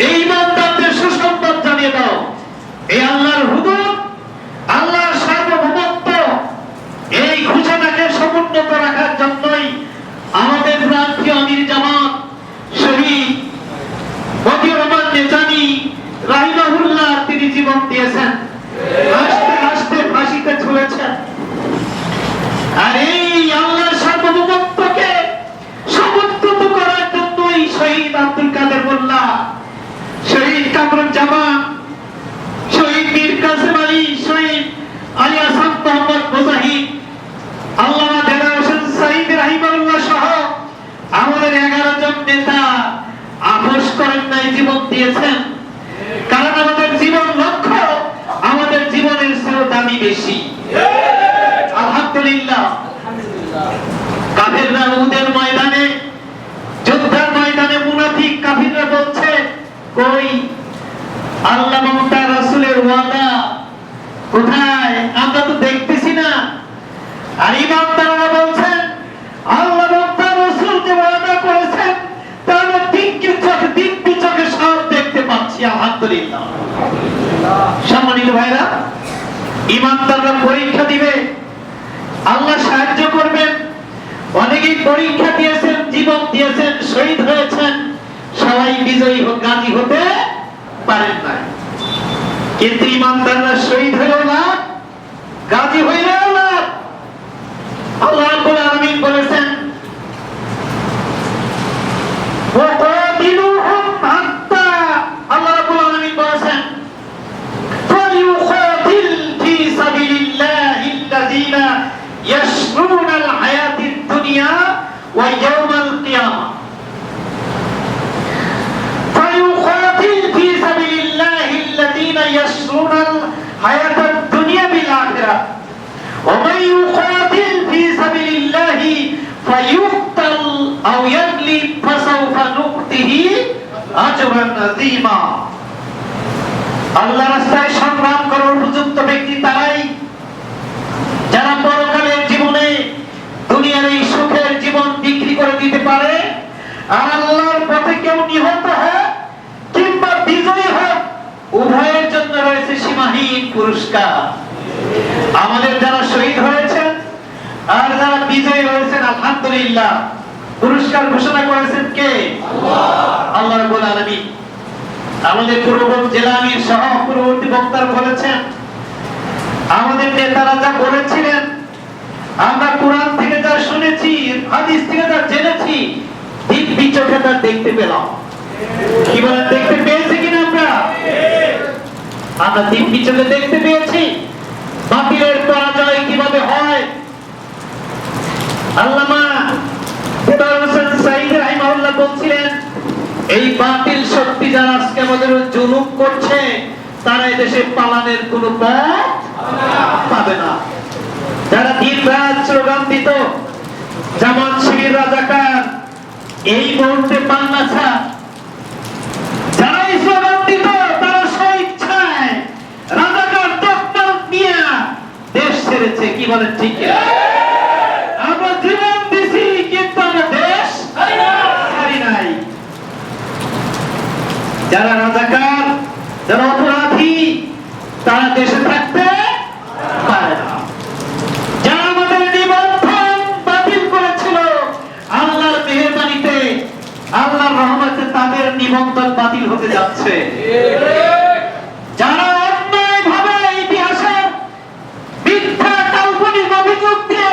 এই ইমানদারদের সুসংবাদ জানিয়ে দাও, এই আল্লাহর হুদুদ, আল্লাহর সার্বভৌমত্ব, এই ঘোষণাকে সমুন্নত রাখার জন্যই আমাদের প্রান্তীয় আমির জামাত শহীদ মতিউর রহমান নেজামী রাহিমাহুল্লাহ তিনি জীবন দিয়েছেন, আস্তে আস্তে ফাঁসিতে ঝুলেছেন। আর এই আল্লাহর সার্বভৌমত্বকে সমুন্নত করার জন্যই শহীদ আব্দুল কাদের মোল্লা, শহীদ কামরুজ্জামান, শহীদ মীর কাসেম আলী, শহীদ আলী আসাদ মোহাম্মদ মুজাহিদ, আল্লামা দেলাওয়ার হোসেন সাঈদ রাহিমাহুল্লাহ সহ আমাদের 11 জন নেতা আপোষ করেন নাই, জীবন দিয়েছেন। কারণ আমাদের জীবন লক্ষ্য আমাদের জীবনের চেয়ে দামি বেশি। আলহামদুলিল্লাহ। কাফেররা উহুদের ময়দানে, যুদ্ধের ময়দানে মুনাফিক কাফিররা বলছে, কই আল্লাহ এবং তার রাসূলের ওয়াদা কোথায়? আমরা তো দেখতেছি না। আর ইমানদাররা বলছেন, আল্লাহ এবং তার রাসূল যে ওয়াদা করেছেন তা আমরা দিব্যি চোখে সব দেখতে পাচ্ছি। আলহামদুলিল্লাহ। সম্মানিত ভাইরা, ইমানদাররা পরীক্ষা দিবে, আল্লাহ সাহায্য করবেন। অনেকেই পরীক্ষা দিয়েছেন, জীবন দিয়েছেন, শহীদ হয়েছেন, সবাই বিজয়ী গাজী হতে পারেন না। কিন্তু ইমানদাররা শহীদ হয়েও না, গাজী হইলেও না। আল্লাহ রাব্বুল আলামিন বলেছেন, ওয়াকাতিলুহুম হাত্তা, আল্লাহ রাব্বুল আলামিন বলেছেন, ফালিউকাতিল ফি সাবিলিল্লাহিল্লাযীনা ইয়াশরুনাল হায়াতিদ দুনিয়া ওয়া ইয়াওমাল কিয়ামা। ফালিউকাতিল ফি সাবিলিল্লাহিল্লাযীনা ইয়াশরুনাল হায়াতাদ দুনিয়া বিল আখিরাহ ওয়া মান ইউকাতিল ফি সাবিলিল্লাহি ফায়ুকতাল আও ইয়াগলিব ফাসাউফা নুকতিহি আজরান আযীমা। আল্লাহর রাস্তায় সংগ্রাম করার উপযুক্ত ব্যক্তি তারাই যারা পরকালের জীবনে দুনিয়ার এই সুখের জীবন বিক্রি করে দিতে পারে, আর আল্লাহর পথে কেউ নিহত হয় কিংবা বিজয়ী হয়, উভয়ের জন্য রয়েছে সীমাহীন পুরস্কার। আমাদের যারা শহীদ হয়েছেন আর যারা বিজয়ী হয়েছেন, আলহামদুলিল্লাহ, পুরস্কার ঘোষণা করেছেন কে? আল্লাহ রাব্বুল আলামিন। আমাদের পূর্ববর্তী জেলা আমির সহ পূর্ববর্তী বক্তারা বলেছেন, আমাদের নেতারা যা বলেছিলেন, আমরা কোরআন থেকে যা শুনেছি, হাদিস থেকে যা জেনেছি, দিব্যি চোখে তা দেখতে পেলাম। কি বলেন, দেখতে পেয়েছি কিনা? আমরা দিব্যি চোখে দেখতে পেয়েছি বাতিলের পরাজয় কিভাবে হয়। আল্লামা দেলাওয়ার হোসেন সাঈদ রাহিমাহুল্লাহ বলছিলেন, এই বাতিল শক্তি যারা আজকে আমাদের জুলুম করছে, তারা এই দেশে পালানোর কোনো পথ পাবে না। যারা দিন রাত স্লোগান দিত, জামাত শিবির রাজাকার, এই মুহূর্তে বাংলা ছাড়, যারা এই স্লোগান দিত, তারা স্বেচ্ছায় রাজাকার তকমা নিয়ে দেশ ছেড়েছে। কি বলেন, ঠিক কিনা? আমরা জীবন দিছি, কিন্তু আমরা দেশ ছাড়ি নাই। যারা রাজাকার, যারা অপরাধী, তারা দেশে থাকতে পারে না। যারা আমাদের নিবন্ধন বাতিল করেছিল, আল্লাহর মেহেরবানিতে, আল্লাহর রহমতে তাদের নিবন্ধন বাতিল হতে যাচ্ছে। যারা অন্যায়ভাবে ইতিহাসের মিথ্যা কাল্পনিক অভিযোগ দিয়ে,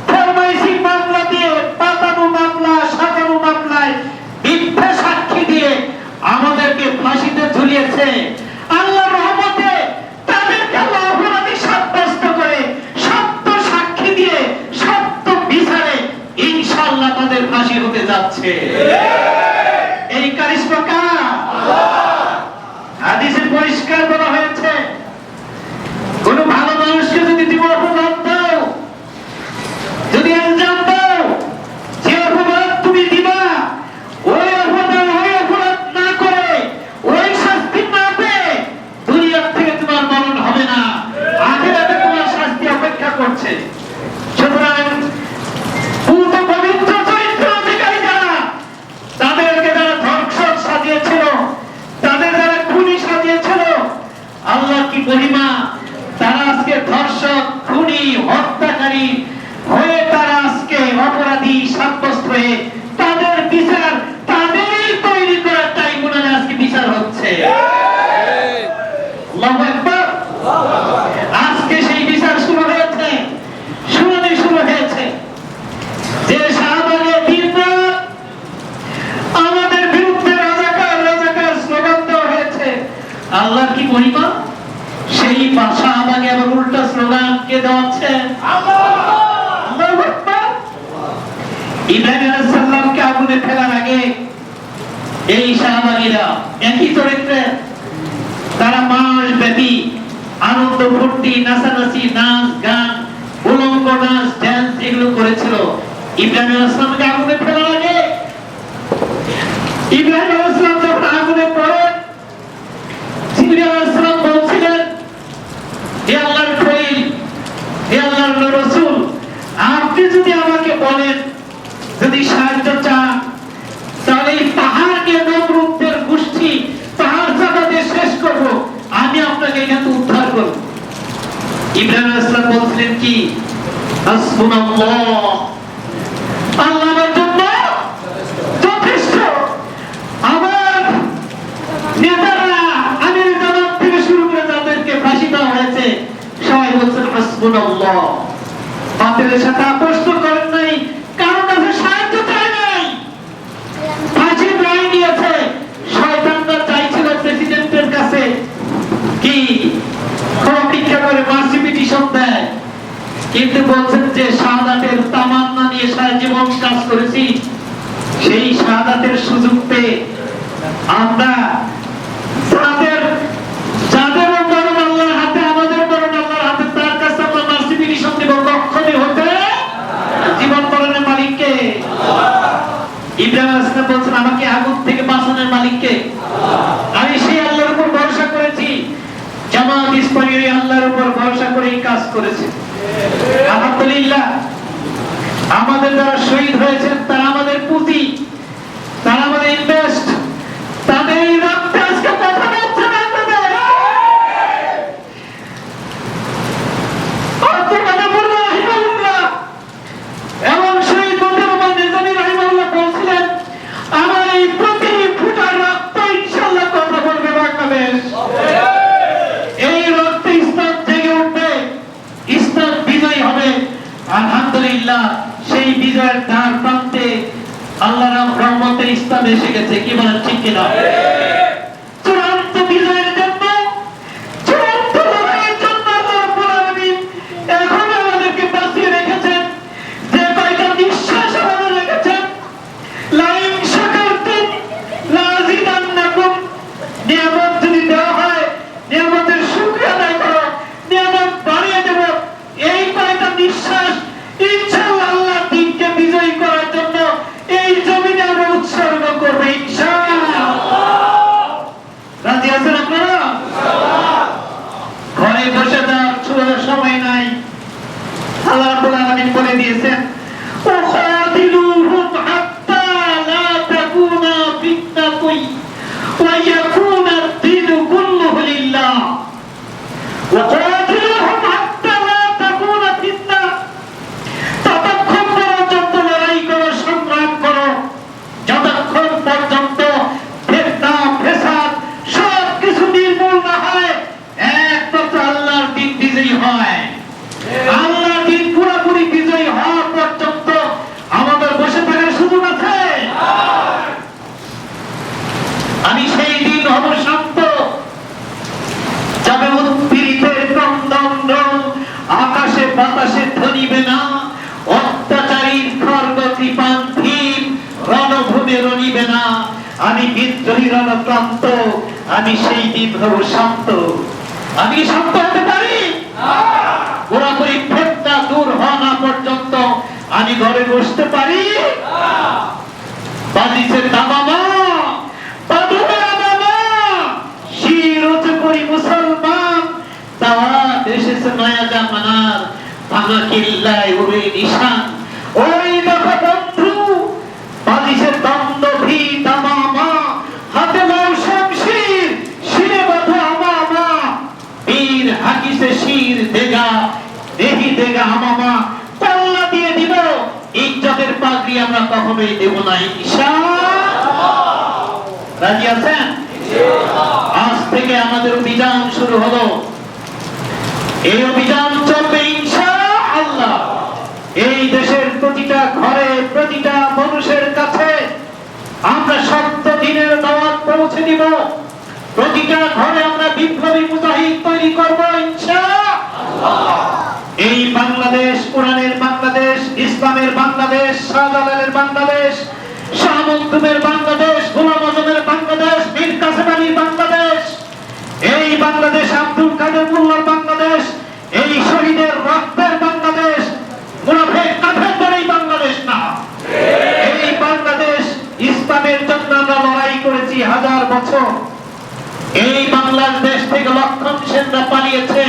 ফরমাইশি মামলা দিয়ে, পাতানো মামলা, সাজানো মামলায় মিথ্যা সাক্ষী দিয়ে আমাদেরকে ফাঁসিতে ঝুলিয়েছে, আল্লাহর রহমতে তাদেরকে আল্লাহ অপরাধী সাব্যস্ত করে সত্য সাক্ষী দিয়ে সত্য বিচারে ইনশাআল্লাহ তাদের ফাঁসি হতে যাচ্ছে। এই কারিশমা কার? হাদিসে পরিষ্কার মহিমা, সেই শাহবাগে আবার উল্টা স্লোগান কে দেওয়াচ্ছে? আল্লাহু আকবার। ইব্রাহিম আলাইহিস সালামকে আগুনে ফেলার আগে এই শাহবাগীরা একই চরিত্রে, তারা মাস ব্যাপী আনন্দ ফুর্তি, নাচানাচি, নাচ গান, উলঙ্গ নাচ, ড্যান্স এগুলো করেছিল। ইব্রাহিম আলাইহিস সালামকে আগুনে ফেলার আগে ইব্রাহিম আলাইহিস সালাম যখন আগুনে পড়ে, জিবরীল আলাইহিস সালাম বলছিলেন, হে আল্লাহর খলিল, হে আল্লাহর রাসূল, আপনি যদি আমাকে বলেন, যদি সাহায্য চান, তাহলে এই পাহাড়কে নমরুদের গোষ্ঠী পাহাড় চাপাতে শেষ করব, আমি আপনাকে এখান থেকে উদ্ধার করব। ইব্রাহিম আলাইহিস সালাম বলছিলেন কি? হাসবুনাল্লাহ, আল্লাহ আমার জন্য যথেষ্ট। আমার নেতারা, আমির জামাত থেকে শুরু করে যাদেরকে ফাঁসি দেওয়া হয়েছে, সবাই বলছেন হাসবুনাল্লাহ। বাতিলের সাথে আপোষ তো করেন নাই, কারণ কাছে সাহায্য চাই নাই, ফাঁসির রায় নিয়েছে। শয়তানরা চাইছিল প্রেসিডেন্টের কাছে কি অপেক্ষা করে মার্সি পিটিশন দেয়, কিন্তু বলছেন যে শাহাদাতের তামান্না নিয়ে সারা জীবন কাজ করেছি, সেই শাহাদাতের সুযোগ পেয়ে আমরা যাদের মরণ আল্লাহর হাতে, আমাদের মরণ আল্লাহর হাতে, তার কাছে আমরা মার্সি পিটিশন দেব কখনই হতে। জীবন মরণের মালিককে ইব্রাহিম আলাইহিস সালাম বলছেন, আমাকে আগুন থেকে বাঁচানোর মালিককে। আমি সেই আল্লাহর উপর ভরসা করেছি, জামাত ইসলামী আল্লাহর উপর ভরসা করেই কাজ করেছে। আলহামদুলিল্লাহ, আমাদের যারা শহীদ হয়েছেন তারা আমাদের পুঁজি, তারা আমাদের ইনভেস্ট, তাদের এই রক্তে আজকে কথা বলছে না আপনাদের। এবং শহীদ মুজিবুর নিজামী রাহিমাহুল্লাহ বলছিলেন, আমার এই প্রতি ফুটা রক্ত ইনশাআল্লাহ কথা বলবে বাংলাদেশ। এই রক্তে ইসলাম জেগে উঠবে, ইসলাম বিজয় হবে। আলহামদুলিল্লাহ, সেই বিজয়ের দ্বার প্রান্তে আল্লাহর রহমতে ইসলাম এসে গেছে। কি বলেন, ঠিক কিনা? চূড়ান্ত বিজয়ের জন্য, চূড়ান্ত লড়াইয়ের জন্য আল্লাহ রাব্বুল আলামিন এখন আমাদেরকে বাঁচিয়ে রেখেছেন। যে কয়টা নিঃশ্বাস আমাদের রেখেছেন, লাইন শাকারতুম লাযিদান্নাকুম, নিয়ামত যদি দেওয়া হয়, নিয়ামতের শুকরিয়া আদায় করো, নিয়ামত বাড়িয়ে দেব। এই কয়টা নিঃশ্বাস ইনশাআল্লাহ আল্লাহর দ্বীনকে বিজয়ী করার জন্য এই জমিনে আমরা উৎসর্গ করব ইনশাআল্লাহ। রাজি আছেন আপনারা? ঘরে বসে থাকার সময় নাই। আল্লাহ রাব্বুল আলামিন বলে দিয়েছেন, ওয়াখাদিলুহুম হাত্তা লা তাকুনা ফিতনাতুন ওয়া ইয়াকুনা আদ-দীনু কুল্লুহু লিল্লাহ। ওয়াখাদিলুহুম হাত্তা লা তাকুনা ফিতনা, ততক্ষণ পর্যন্ত লড়াই করো, সংগ্রাম করো, যতক্ষণ পর্যন্ত ফিতনা ফেসাদ সব কিছু নির্মূল না হয়, একমাত্র আল্লাহর দ্বীন বিজয়ী হয়। আল্লাহর দ্বীন পুরোপুরি বিজয়ী হওয়া পর্যন্ত আমাদের বসে থাকার সুযোগ আছে? আমি সেই দিন হব শান্ত, যাবে উৎপীড়িতের ক্রন্দন, আকাশে বাতাসে ধ্বনিবে না, অত্যাচারীর খড়গ কৃপান ভীম রণভূমে রণিবে না। আমি বিদ্রোহী রণক্রান্ত, আমি সেই দিন হব শান্ত। আমি শান্ত হতে পারি? পুরোপুরি ফেতনা দূর হওয়া না পর্যন্ত আমি ঘরে বসতে পারি? বাজিছে দামামা, বাঁধবে আমামা, শির উঁচু করি মুসলমান, দাওয়াত এসেছে নয়া জামানার, ভাঙা কিল্লায় উড়ে নিশান। ওই দেখো বন্ধু, বাজিছে দ্বন্দ্ব ভি দামামা, হাতে নাও শমশির, শিরে বাঁধো আমামা, বীর হাকিছে শির দেগা, দেহি দেগা আমামা, পাল্লা দিয়ে দিব, ইজ্জতের পাগড়ি আমরা কখনোই দেব না ইনশাআল্লাহ। রাজি আছেন? আজ থেকে আমাদের অভিযান শুরু হলো। এই অভিযান চলবে ইনশাআল্লাহ। এই দেশের প্রতিটা ঘরে, প্রতিটা মানুষের কাছে আমরা সত্য দিনের দাওয়াত পৌঁছে দিব। প্রতিটা ঘরে আমরা বিপ্লবী মুজাহিদ তৈরি করব ইনশাআল্লাহ। এই বাংলাদেশ কোরআনের বাংলাদেশ, ইসলামের বাংলাদেশ, শাহজালালের বাংলাদেশ, শাহ মখদুমের বাংলাদেশ, গোলাম আজমের বাংলাদেশ, মীর কাসেম আলীর বাংলাদেশ, এই বাংলাদেশ আব্দুল কাদের মোল্লার বাংলাদেশ, এই শহীদের রক্তের বাংলাদেশ, মুনাফিক কাফেরদের এই বাংলাদেশ না। এই বাংলাদেশ ইসলামের জন্য আমরা লড়াই করেছি হাজার বছর। এই বাংলাদেশ থেকে লক্ষণ সেনরা পালিয়েছে।